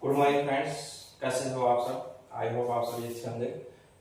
Good morning friends, कैसे हो आप सब। आई होप आप सभी अच्छे होंगे।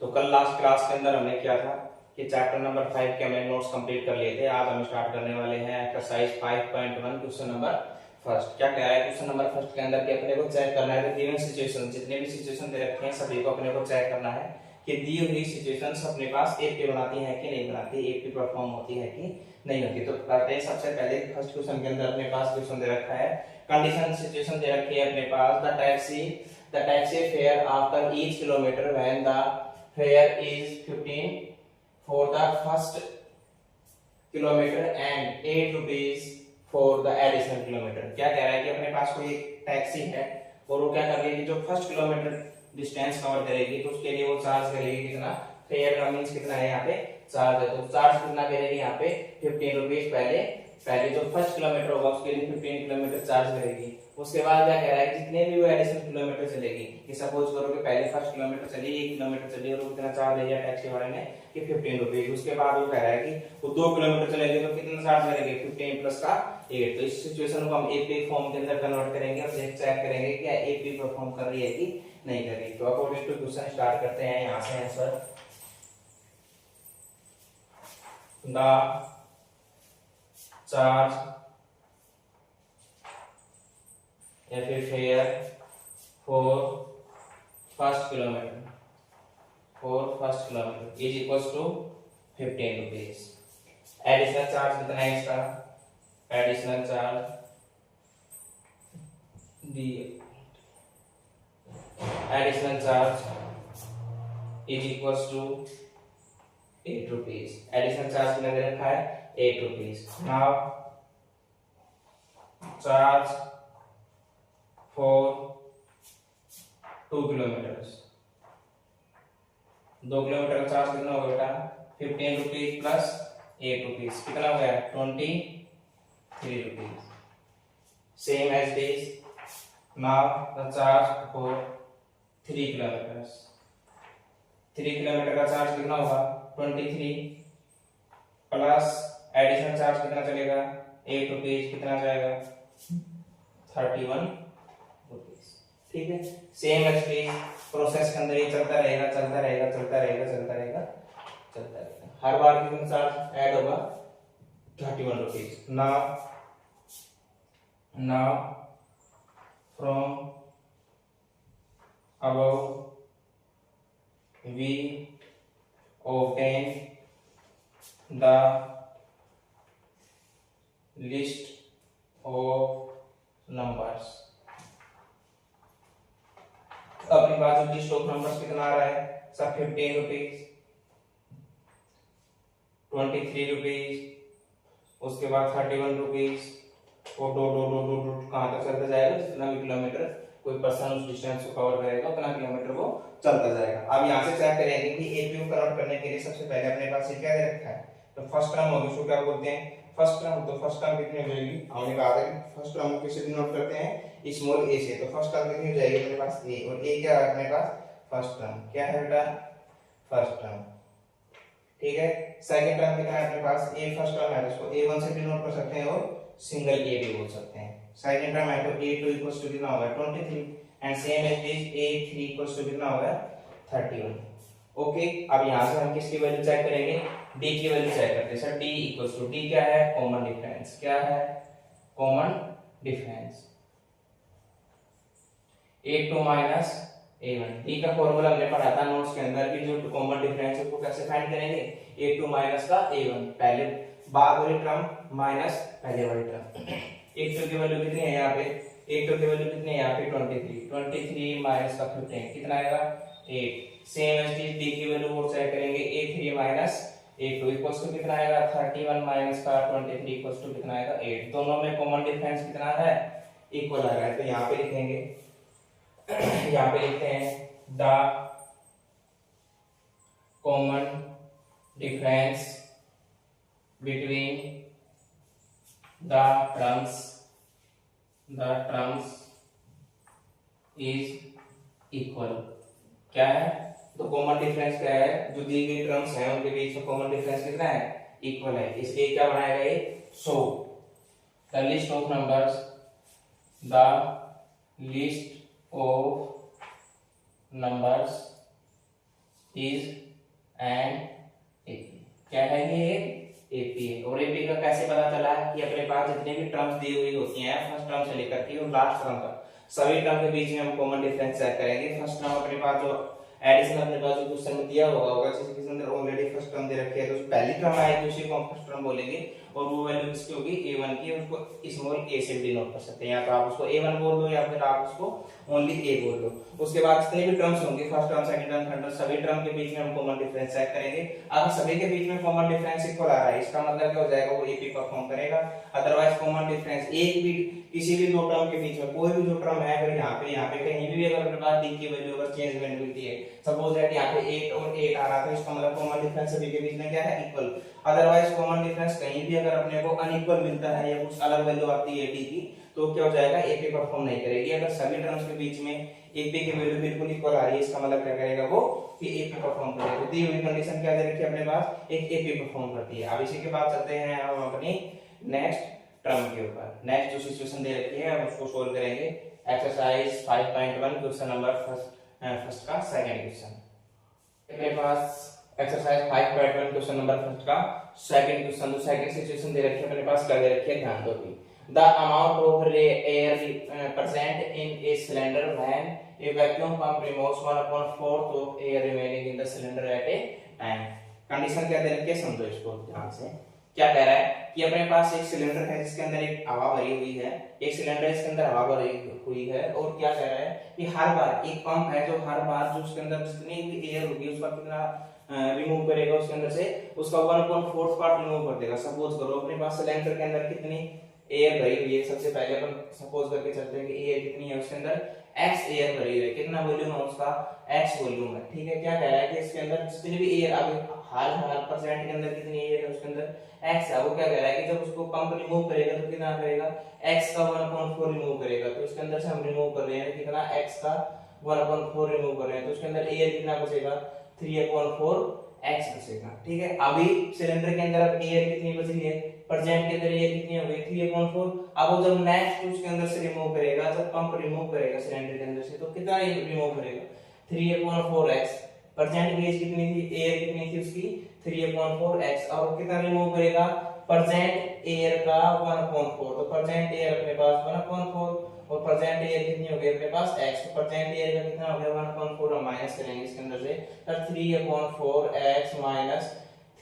तो कल लास्ट क्लास के अंदर हमने क्या था कि चैप्टर नंबर 5 के हमने नोट्स कंप्लीट कर लिए थे। आज हम स्टार्ट करने वाले हैं एक्सरसाइज 5.1 क्वेश्चन नंबर फर्स्ट। क्या कह रहा है क्वेश्चन नंबर फर्स्ट के अंदर कि अपने को चेक करना है गिवन सिचुएशन, जितने भी सिचुएशन दे रखे हैं सभी को अपने को चेक करना है कि दी हुई सिचुएशंस अपने पास एक पे बनाती है कि नहीं बनाती, एक पे परफॉर्म होती है कि नहीं होती। तो करते हैं सबसे पहले फर्स्ट क्वेश्चन के अंदर अपने पास क्वेश्चन दे रखा है, कंडीशन सिचुएशन दे रखी है अपने पास, the taxi fare after each kilometre when the fare is 15 for the first kilometre and 8 rupees for the additional kilometre. क्या कह रहा है कि अपने पास कोई एक टैक्सी है और वो क्या कर रही है, जो फर्स्ट किलोमीटर डिस्टेंस कवर करेगी तो उसके लिए वो चार्ज करेगी कितना, फेयर का मींस कितना है यहाँ पे चार्ज है। तो चार्ज कितना करेगी यहाँ पे 15 रुपीज पहले जो फर्स्ट किलोमीटर होगा उसके लिए 15 किलोमीटर चार्ज करेगी। उसके बाद क्या कह रहा है, जितने भी वो एडिशनल किलोमीटर चलेगी, कि सपोज करो कि पहले फर्स्ट किलोमीटर चली 1 किलोमीटर चली और कितना चार्ज लिया टैक्सी वाले ने कि 15 रुपीज। उसके बाद वो कह रहा है कि वो 2 किलोमीटर चलेगी तो कितना चार्ज करेंगे 15 प्लस का 8। तो इस सिचुएशन को हम एपी फॉर्म के अंदर कन्वर्ट करेंगे और चेक करेंगे कि एपी परफॉर्म कर रही है कि नहीं कर रही। तो अकॉर्डिंग टू क्वेश्चन स्टार्ट करते हैं यहाँ से आंसर। द चार्ज या फिर fare for first kilometre is equal to 15 rupees. Additional charge कितना है इसका, additional charge is equal to 8 rupees. Additional charge कितना दे रखा है 8 rupees. Now charge for 2 kilometres, 2 kilometre का चार्ज कितना होगा बेटा 15 रुपीज प्लस 8 रुपीज, कितना हो गया 23 rupees. Same as this. Now the charge for 3 kilometres, 3 kilometre का चार्ज कितना होगा 23 प्लस एडिशनल चार्ज कितना चलेगा 8 रुपीज, कितना जाएगा 31 रुपीज। ठीक है, सेम एक्सपीरियंस प्रोसेस के अंदर ये चलता रहेगा। हर बार कितना चार्ज ऐड होगा 31 rupees. Now from above we obtain the list of numbers। अपने पास जो लिस्ट ऑफ नंबर्स कितना आ रहा है सब 15 रुपीज, 23 रुपीज, उसके बाद 31 रुपीज और दो कहां तक चलता जाएगा, जितना भी किलोमीटर कोई पर्सन उस डिस्टेंस को कवर करेगा उतना किलोमीटर वो चलता जाएगा। अब यहाँ से चेक करेंगे कि एपी को कन्वर्ट करने के लिए सबसे पहले अपने पास ये क्या दे रखा है, तो फर्स्ट टर्म होगी, उसको क्या बोलते हैं फर्स्ट टर्म। तो फर्स्ट टर्म कितनी हो जाएगी, हमने कहा था कि फर्स्ट टर्म को किससे डिनोट करते हैं स्मॉल ए से। तो फर्स्ट टर्म कितनी हो जाएगी अपने पास ए, और ए क्या है अपने पास फर्स्ट टर्म, क्या है बेटा फर्स्ट टर्म। ठीक है, सेकंड टर्म कितना है अपने पास ए फर्स्ट टर्म है, उसको a1 से डिनोट कर सकते हैं और सिंगल ए भी बोल सकते हैं। सेकंड टर्म है तो a2 इक्वल्स टू कितना होगा 23 and same as this a3 equals to कितना होगा 31। ओके, अब यहां से हम किसकी वैल्यू चेक करेंगे, d की वैल्यू चेक करते हैं। Sir d equals to, d क्या है कॉमन डिफरेंस, क्या है common difference a2 minus a1। d का फॉर्मूला हमने पढ़ा था नोट्स के अंदर कि जो कॉमन डिफरेंस है उसको कैसे फाइंड करेंगे, a2 माइनस का a1, पहले बाद वाली टर्म माइनस पहले वाली टर्म। a2 की वैल्यू कितनी है यहाँ पे, a2 की वैल्यू कितनी है यहाँ पे 23 माइनस का 15 कितना आएगा 8। सेम एज डी की वैल्यू वो चेक करेंगे a3 minus a2 equals to कितना आएगा 31 माइनस का 23 इक्वल्स टू कितना आएगा 8। दोनों में कॉमन डिफरेंस कितना आ रहा है इक्वल आ रहा है। तो यहाँ पे लिखेंगे यहाँ पे लिखते हैं the common difference between the terms is equal. क्या है, तो कॉमन डिफरेंस क्या है, जो दी गई टर्म्स हैं उनके बीच में कॉमन डिफरेंस कितना है इक्वल है, इसलिए क्या बनाएगा ये so the list of numbers of numbers is an AP. क्या है ये? एपी है। और एपी का कैसे पता चला कि अपने पास जितने भी टर्म्स दी हुई होती हैं फर्स्ट टर्म से लेकर के और लास्ट टर्म तक सभी टर्म के बीच में हम कॉमन डिफरेंस चेक करेंगे। फर्स्ट टर्म अपने पास जो एडिशन अपने पास जो क्वेश्चन में दिया होगा जैसे किसी अंदर ऑलरेडी फर्स्ट टर्म दे रखी है तो पहली टर्म आएगी उसी को हम फर्स्ट टर्म बोलेंगे और वो वैल्यू किसकी होगी? a1 की। उसको स्मॉल a से डिनोट कर सकते हैं, या तो आप उसको a1 बोल दो या फिर आप उसको ओनली a बोल दो। उसके बाद जितने भी टर्म्स होंगे first term second term third term सभी टर्म के बीच में हम कॉमन डिफरेंस चेक करेंगे। अगर सभी के बीच में कॉमन डिफरेंस इक्वल आ रहा है इसका मतलब क्या हो जाएगा? वो एपी परफॉर्म करेगा। अदरवाइज कॉमन डिफरेंस एक भी किसी भी दो टर्म के बीच में कोई भी जो टर्म है अगर यहाँ पे कहीं भी अगर अपने पास डी की वैल्यू अगर चेंजमेंट मिलती है, सपोज दैट यहाँ पे 8 और 8 आ रहा था, इसका मतलब कॉमन डिफरेंस सभी के बीच में क्या है? इक्वल। अदरवाइज कॉमन डिफरेंस कहीं भी अगर अपने को अनइक्वल मिलता है या कुछ अलग वैल्यू आती है डी की तो क्या हो जाएगा? एपी परफॉर्म नहीं करेगी। अगर सभी टर्म्स के बीच में एपी की वैल्यू बिल्कुल इक्वल आ रही है इसका मतलब क्या करेगा? वो कि एपी परफॉर्म करेगा। दी हुई कंडीशन क्या दे रखी है अपने पास? एक एपी परफॉर्म करती है। अब इसी के बाद चलते हैं हम अपनी नेक्स्ट टर्म के ऊपर। नेक्स्ट जो सिचुएशन दे रखी है हम उसको सोल्व करेंगे। एक्सरसाइज 5.1 क्वेश्चन नंबर फर्स्ट का सेकंड क्वेश्चन अपने पास। एक्सरसाइज 5.1 क्वेश्चन नंबर फर्स्ट का सेकंड क्वेश्चन। तो सेकंड सिचुएशन दे रखी है अपने पास, क्या दे रखी है ध्यान दो भी। The amount of air present in a cylinder when a vacuum pump removes 1/4 of air remaining in the cylinder at a time। Condition क्या दे रखी है समझो इसको ध्यान से। क्या कह रहा है कि अपने पास एक सिलेंडर है जिसके अंदर एक हवा भरी हुई है, एक सिलेंडर इसके अंदर हवा भरी हुई है और क्या कह रहा है कि हर बार एक पंप है जो हर बार जो उसके अंदर जितनी भी एयर होगी उसका कितना रिमूव करेगा उसके अंदर से? उसका 1/4 पार्ट रिमूव कर देगा। सपोज करो अपने पास सिलेंडर के अंदर कितनी एयर भरी हुई है, सबसे पहले अपन सपोज करके चलते हैं कि एयर कितनी है उसके अंदर? x एयर भरी हुई है। कितना वॉल्यूम है उसका? x वॉल्यूम है। ठीक है, क्या कह रहा है कि इसके अंदर जितनी भी एयर अब हाल परसेंट के अंदर कितनी एयर है उसके अंदर? x है। वो क्या कह रहा है कि जब उसको पंप रिमूव करेगा तो कितना करेगा? x का 1/4 रिमूव करेगा। तो इसके अंदर से हम रिमूव कर रहे हैं कितना? x का 1/4 रिमूव कर रहे हैं तो उसके अंदर एयर कितना बचेगा? 3/4 x बचेगा। ठीक है, अभी सिलेंडर के अंदर अब एयर कितनी बच रही है? प्रेजेंट के अंदर एयर कितनी हो गई? 3/4। अब वो जब नेक्स्ट उसके अंदर से रिमूव करेगा, जब पंप रिमूव करेगा सिलेंडर के अंदर से तो कितना रिमूव करेगा? 3/4x। प्रेजेंट गेज कितनी थी? एयर कितनी थी उसकी? 3/4x। और कितना रिमूव करेगा? प्रेजेंट एयर का 1/4। तो प्रेजेंट एयर अपने पास 1/4 और प्रेजेंट एयर कितनी हो गई अपने पास? x। तो प्रेजेंट एयर का कितना हो गया? 1/4। हम माइनस करेंगे इसके अंदर से तो 3/4x माइनस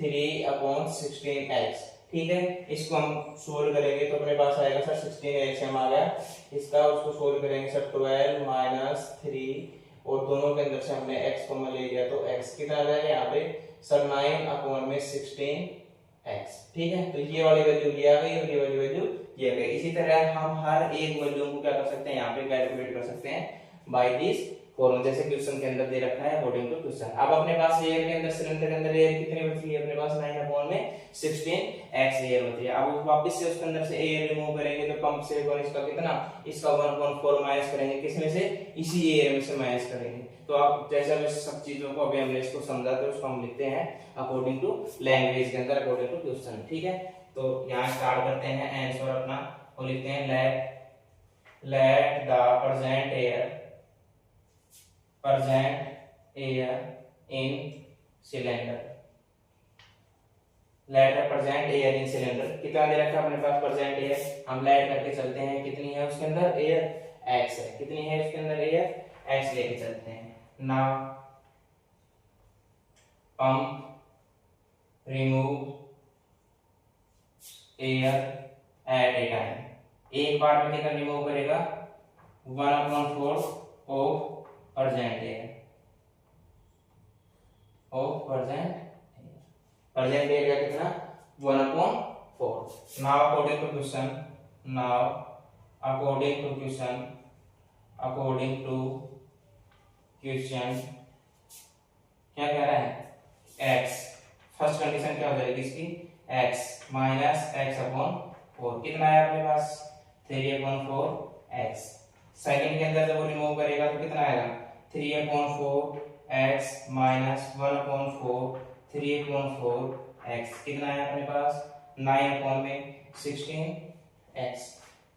3/16x। ठीक है, इसको हम सोल्व करेंगे तो अपने पास आएगा सर 16x आ गया। इसका उसको सोल्व करेंगे सर 12 माइनस 3 और दोनों के अंदर से हमने x को ले लिया तो x कितना आ जाएगा यहाँ पे सर 9/16x। ठीक है, तो ये वाली वैल्यू ये आ गई और ये वाली वैल्यू ये आ गई। इसी तरह हम हर एक वैल्यू को क्या कर सकते हैं यहाँ पे कैलकुलेट कर सकते हैं बाय दिस फॉर्मूला, जैसे क्वेश्चन के अंदर दे रखा है अकॉर्डिंग टू क्वेश्चन। अब अपने पास एयर के अंदर सिलेंडर के अंदर एयर कितनी बची है अपने पास? 9/16x एयर बची है। अब वापस से उसके अंदर से एयर रिमूव करेंगे तो पंप से इसका कितना? इसका 1/4 माइनस करेंगे किसमें से? इसी एयर में से माइनस करेंगे। तो आप जैसे हम सब चीजों को अभी हमने इसको समझा तो उसको हम लिखते हैं अकॉर्डिंग टू लैंग्वेज के अंदर अकॉर्डिंग टू क्वेश्चन। ठीक है, तो यहाँ स्टार्ट करते हैं आंसर अपना और लिखते हैं let the present air in cylinder। Let the present air in cylinder कितना दे रखा है अपने पास present air? हम लेट करके चलते हैं कितनी है उसके अंदर एयर? x है। कितनी है उसके अंदर एयर? x लेके चलते हैं। Now pump remove air at A time. एक बार में कितना रिमूव करेगा? 1/4 of present air present air का कितना? 1/4। now according to question क्या कह रहा है? x। फर्स्ट कंडीशन क्या हो जाएगी इसकी? x माइनस x/4 कितना है अपने पास? 3/4x। सेकंड के अंदर जब वो रिमूव करेगा तो कितना आएगा? 3/4x माइनस 1/4 3/4x कितना है अपने पास? 9/16x।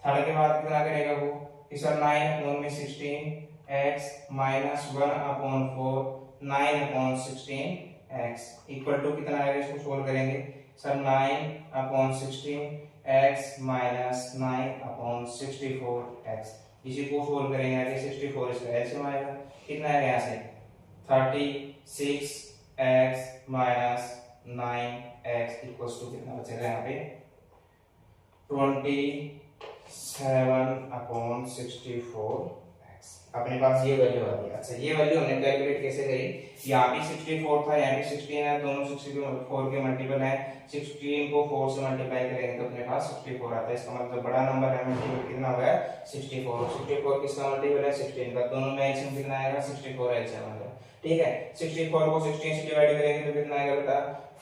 थर्ड के बाद कितना करेगा वो कि sir 9/16 x minus 1/4 9/16 x equal to कितना आएगा, इसको सोल्व करेंगे सर 9/16 एक्स माइनस 9/64 एक्स। इसी को सोल्व करेंगे आगे 64 इसका एलसीएम आएगा कितना आएगा यहाँ से 36 x minus 9 x equals to कितना बचेगा यहाँ पे 27/64 एक्स। अपने पास ये वैल्यू आ गई। अच्छा ये वैल्यू हमने कैलकुलेट कैसे करी, यहाँ भी 64 था यहाँ भी 16 है, दोनों 64 के मल्टीपल है, 16 को 4 से मल्टीप्लाई करेंगे तो अपने पास 64 आता है। इसका मतलब बड़ा नंबर है मल्टीपल कितना हो गया 64। 64 किसका मल्टीपल है 16 का, दोनों में एलसीएम कितना आएगा 64 एलसीएम आएगा। ठीक है 64 को 16 से डिवाइड करेंगे तो कितना आएगा बेटा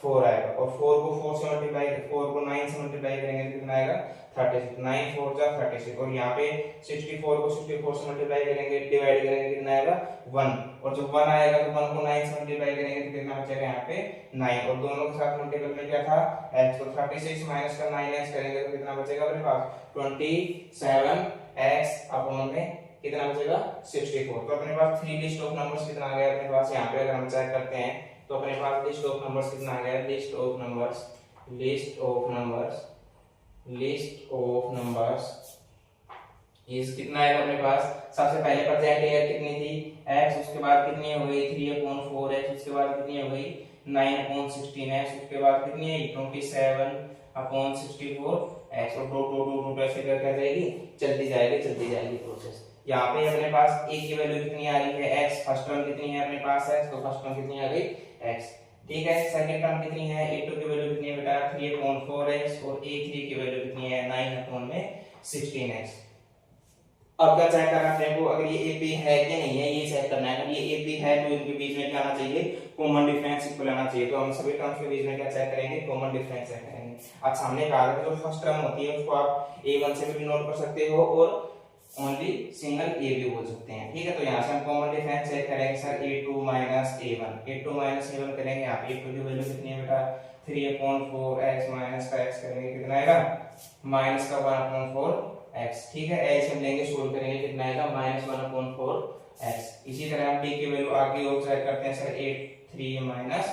4 आएगा, और 4 को 4 से मल्टीप्लाई 4 को 9 से मल्टीप्लाई करेंगे तो कितना आएगा 36 9 4 जा 36, और यहाँ पे 64 को 64 से मल्टीप्लाई करेंगे डिवाइड करेंगे कितना आएगा 1, और जब 1 आएगा तो 1 को 9 से मल्टीप्लाई करेंगे तो कितना बचेगा यहाँ पे 9, और दोनों के साथ मल्टीपल में क्या था x, तो 36 माइनस का 9x करेंगे तो कितना बचेगा अपने पास 27x अपॉन में कितना बचेगा 64। तो अपने पास 3 लिस्ट ऑफ नंबर्स कितना आ गया अपने पास, यहाँ पे अगर हम चेक करते हैं तो अपने पास लिस्ट ऑफ नंबर्स कितना आ गया, लिस्ट ऑफ नंबर्स इस कितना आएगा अपने पास, सबसे पहले प्रेजेंट ईयर कितनी थी x, उसके बाद कितनी हो गई 3/4x, उसके बाद कितनी हो गई 9/16x, उसके बाद कितनी है 27/64x, और दो ऐसे करके जाएगी चलती जाएगी प्रोसेस। यहाँ पे अपने पास a की वैल्यू कितनी आ रही है x, फर्स्ट टर्म कितनी है अपने पास x, तो फर्स्ट टर्म कितनी आ गई x। ठीक है सेकंड टर्म कितनी है a2 की वैल्यू कितनी है बेटा 3/4x, और a3 की वैल्यू कितनी है 9/16x। अब क्या चेक करना है को, अगर ये AP है कि नहीं है ये चेक करना है। अगर ये AP है तो इनके बीच में क्या आना चाहिए कॉमन डिफरेंस इक्वल आना चाहिए, तो हम सभी टर्म्स के बीच में क्या चेक करेंगे कॉमन डिफरेंस चेक करेंगे। अच्छा हमने कहा था जो फर्स्ट टर्म होती है उसको आप A1 से भी नोट कर सकते हो और ओनली सिंगल A भी बोल सकते हैं। ठीक है तो यहाँ से हम कॉमन डिफरेंस चेक करेंगे सर A2 माइनस A1 करेंगे। यहाँ पे A2 की वैल्यू कितनी है बेटा 3/4x माइनस का x करेंगे कितना आएगा माइनस का 1/4x। ठीक है एलसीएम लेंगे सोल्व करेंगे कितना आएगा -1/4x। इसी तरह हम d की वैल्यू आगे और चेक करते हैं sir A3 minus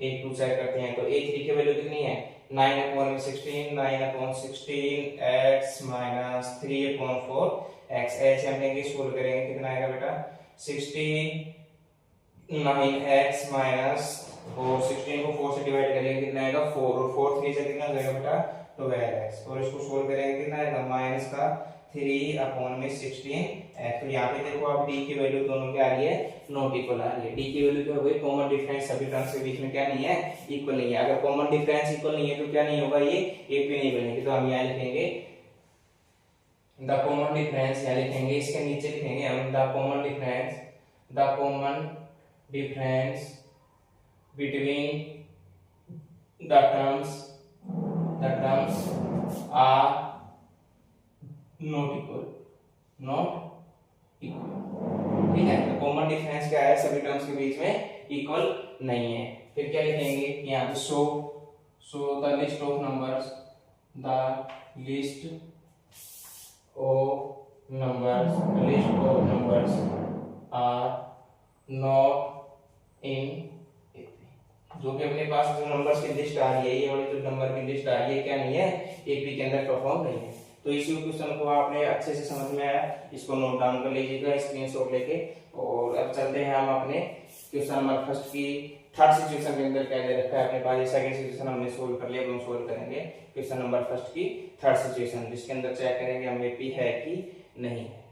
A2 check करते हैं, तो A3 की वैल्यू कितनी है 9/16x माइनस 3/4x। एलसीएम लेंगे सोल्व करेंगे कितना आएगा बेटा 69x माइनस, और 16 को 4 से डिवाइड करेंगे कितना आएगा 4, और 4 3 से कितना जाएगा बेटा 12x, और इसको सोल्व करेंगे कितना आएगा माइनस का 3/16x। तो यहाँ पे देखो आप d की वैल्यू दोनों क्या आ रही है नॉट इक्वल आ रही है। d की वैल्यू क्या हो गई कॉमन डिफरेंस सभी टर्म्स के बीच में क्या नहीं है इक्वल नहीं है। अगर कॉमन डिफरेंस इक्वल नहीं है तो क्या नहीं होगा ये AP नहीं बनेगी। तो हम यहाँ लिखेंगे द कॉमन डिफरेंस, यहाँ लिखेंगे इसके नीचे लिखेंगे हम the common difference between the terms are not equal। ठीक है तो कॉमन डिफरेंस क्या है सभी टर्म्स के बीच में इक्वल नहीं है। फिर क्या लिखेंगे यहाँ पे show the list of numbers are not in, जो भी अपने पास जो नंबर्स की लिस्ट आ रही है ये वाली जो नंबर की लिस्ट आ रही है क्या नहीं है एपी के अंदर परफॉर्म नहीं है। तो इसी क्वेश्चन को आपने अच्छे से समझ में आया, इसको नोट डाउन कर लीजिएगा स्क्रीनशॉट लेके। और अब चलते हैं हम अपने क्वेश्चन नंबर फर्स्ट की थर्ड सिचुएशन के अंदर क्या दे रखा है अपने पास। ये सेकंड सिचुएशन हमने सोल्व कर लिया, अब हम सोल्व करेंगे क्वेश्चन नंबर फर्स्ट की थर्ड सिचुएशन, जिसके अंदर चेक करेंगे हम एपी है कि नहीं है।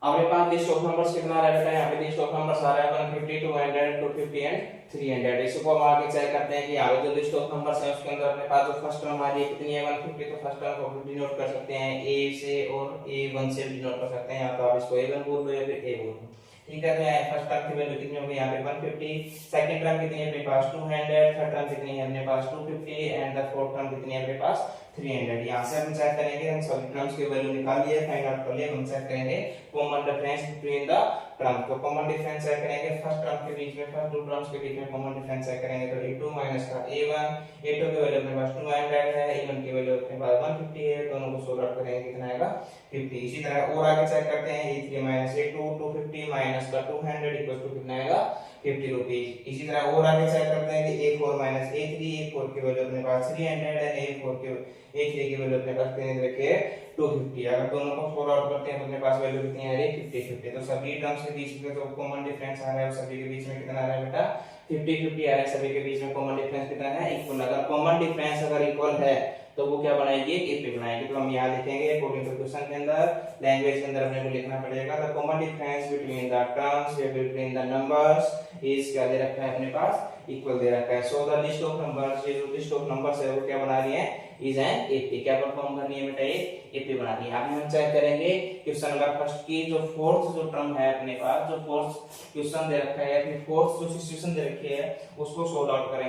अपने पास लिस्ट ऑफ नंबर्स कितना रहा है, यहाँ पे लिस्ट ऑफ नंबर्स आ रहा है 150 200 250 एंड 300। इसको हम आगे चेक करते हैं कि यहाँ पे जो लिस्ट ऑफ नंबर्स है उसके अंदर अपने पास जो फर्स्ट टर्म आ रही है कितनी है 150, तो फर्स्ट टर्म को डिनोट कर सकते हैं A से और A1 से डिनोट कर सकते हैं। यहाँ तो आप इसको A1 बोल दो या फिर A बोल दो। ठीक है तो यहाँ फर्स्ट टर्म की वैल्यू कितनी होगी यहाँ पे 150, सेकंड टर्म कितनी है अपने पास 200, थर्ड टर्म कितनी है अपने पास 250 एंड द फोर्थ टर्म कितनी है अपने पास 300। यहाँ से हम चेक करेंगे, हम सभी टर्म्स के वैल्यू निकाल लिए, फाइंड आउट कर लिए, हम चेक करेंगे common difference between the term. तो कॉमन डिफरेंस चेक करेंगे फर्स्ट टर्म के बीच में, फर्स्ट दो टर्म्स के बीच में कॉमन डिफरेंस चेक करेंगे। तो a2 माइनस का a1, a2 की वैल्यू अपने पास 200 है, a1 की वैल्यू अपने पास 150 है, दोनों को सोल्व आउट करेंगे कितना आएगा 50। इसी तरह और आगे चेक करते हैं, a3 माइनस a2 250 माइनस का 200 इक्वल टू कितना आएगा 50 रुपीज। इसी तरह और आगे चेक करते हैं कि a4 माइनस a3, a4 की वैल्यू अपने पास 300 है, a3 की वैल्यू अपने पास कितनी रखी है 250। अगर दोनों को सोल्व आउट करते हैं तो अपने पास वैल्यू कितनी आ रही है 50 50। तो सभी टर्म्स के बीच में जो कॉमन डिफरेंस आ रहा है सभी के बीच में कितना आ रहा है बेटा 50 50 आ रहा है, सभी के बीच में कॉमन डिफरेंस कितना है इक्वल। अगर कॉमन डिफरेंस अगर इक्वल है तो वो क्या बनाएगी एपी बनाएगी। तो हम यहाँ लिखेंगे अकॉर्डिंग टू क्वेश्चन के अंदर, लैंग्वेज के अंदर अपने को लिखना पड़ेगा the common difference between the terms या बिटवीन द नंबर्स इज क्या दे रखा है अपने पास इक्वल दे रखा है। So the list of numbers, ये जो लिस्ट ऑफ नंबर्स है वो क्या बना रही है इज एन एपी। क्या परफॉर्म करनी है बेटा ये एपी बना रही है। आगे हम चेक करेंगे क्वेश्चन नंबर फर्स्ट की जो फोर्थ जो टर्म है अपने पास, जो फोर्थ क्वेश्चन दे रखा है अपनी फोर्थ जो सिचुएशन दे रखी है उसको सोल्व आउट करेंगे।